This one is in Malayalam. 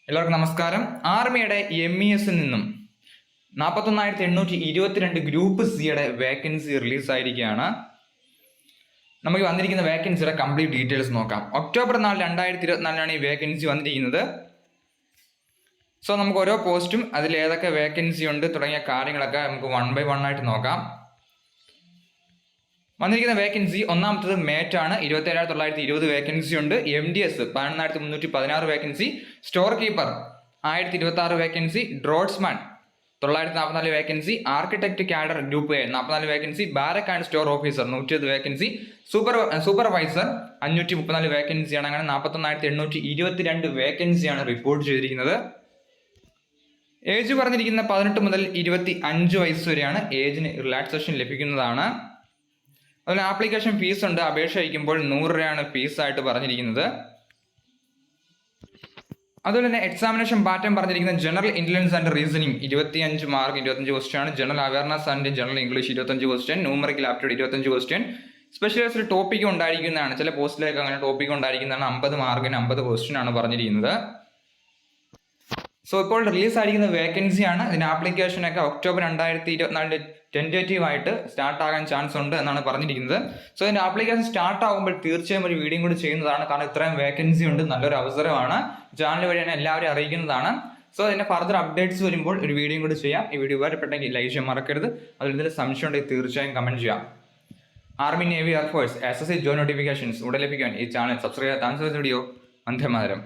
എല്ലാവർക്കും നമസ്കാരം. ആർമിയുടെ MES നിന്നും 41,822 ഗ്രൂപ്പ് സിയുടെ വേക്കൻസി റിലീസ് ആയിരിക്കുകയാണ്. നമുക്ക് വന്നിരിക്കുന്ന വേക്കൻസിയുടെ കംപ്ലീറ്റ് ഡീറ്റെയിൽസ് നോക്കാം. ഒക്ടോബർ 4, 2024 ഈ വേക്കൻസി വന്നിരിക്കുന്നത്. സോ നമുക്ക് ഓരോ പോസ്റ്റും അതിൽ ഏതൊക്കെ വേക്കൻസി ഉണ്ട് തുടങ്ങിയ കാര്യങ്ങളൊക്കെ നമുക്ക് 1 by 1 ആയിട്ട് നോക്കാം. വന്നിരിക്കുന്ന വേക്കൻസി ഒന്നാമത്തത് മേറ്റ് ആണ്. 27,920 വേക്കൻസി ഉണ്ട്. MDS 11,316 vacancy. Store keeper 1,026 vacancy. Draughtsman 944 vacancy. Architect cadre group A 44 vacancy. Barrack and store officer 120 vacancy. Supervisor 534 വേക്കൻസിയാണ്. അങ്ങനെ 41,822 വേക്കൻസിയാണ് റിപ്പോർട്ട് ചെയ്തിരിക്കുന്നത്. ഏജ് പറഞ്ഞിരിക്കുന്ന 18 മുതൽ 25 വയസ്സ് വരെയാണ്. ഏജിന് റിലാക്സേഷൻ ലഭിക്കുന്നതാണ്. അതുപോലെ ആപ്ലിക്കേഷൻ ഫീസ് ഉണ്ട്. അപേക്ഷ അയക്കുമ്പോൾ 100 രൂപയാണ് ഫീസായിട്ട് പറഞ്ഞിരിക്കുന്നത്. അതുപോലെ തന്നെ എക്സാമിനേഷൻ പാറ്റേൺ പറഞ്ഞിരിക്കുന്നത് general intelligence and reasoning 25 mark 25 question ആണ്. General awareness and general English 25 question. Numerical aptitude 25 question. Specialised topic ഉണ്ടായിരിക്കുന്നതാണ്. ചില പോസ്റ്റിലേക്ക് അങ്ങനെ ടോപ്പിക് ഉണ്ടായിരിക്കുന്നതാണ്. 50 മാർക്കിന് 50 ക്വസ്റ്റ്യൻ ആണ് പറഞ്ഞിരിക്കുന്നത്. സോ ഇപ്പോൾ റിലീസ് ആയിരിക്കുന്ന വേക്കൻസിയാണ്. ഇതിന്റെ ആപ്ലിക്കേഷൻ ഒക്കെ ഒക്ടോബർ 2024 ടെൻറ്റേറ്റീവ് ആയിട്ട് സ്റ്റാർട്ട് ആകാൻ ചാൻസ് ഉണ്ട് എന്നാണ് പറഞ്ഞിരിക്കുന്നത്. സോ ഇതിന്റെ ആപ്ലിക്കേഷൻ സ്റ്റാർട്ട് ആകുമ്പോൾ തീർച്ചയായും ഒരു വീഡിയോ കൂടി ചെയ്യുന്നതാണ്. കാരണം ഇത്രയും വേക്കൻസി ഉണ്ട്, നല്ലൊരു അവസരമാണ്. ചാനൽ വഴിയാണ് എല്ലാവരും അറിയിക്കുന്നതാണ്. സോ ഇതിന്റെ ഫർദർ അപ്ഡേറ്റ്സ് വരുമ്പോൾ ഒരു വീഡിയോ കൂടി ചെയ്യാം. ഈ വീഡിയോ ഉപകാരപ്പെട്ടെങ്കിൽ ലൈക്ക് ചെയ്യാൻ മറക്കരുത്. അതിൽ എന്തെങ്കിലും സംശയം ഉണ്ടെങ്കിൽ തീർച്ചയായും കമന്റ് ചെയ്യാം. Army, navy, air force, SSC join notifications ഉടൻ ലഭിക്കാൻ ഈ ചാനൽ സബ്സ്ക്രൈബ് ചെയ്യാൻ. വീഡിയോ വന്ദേ മാതരം.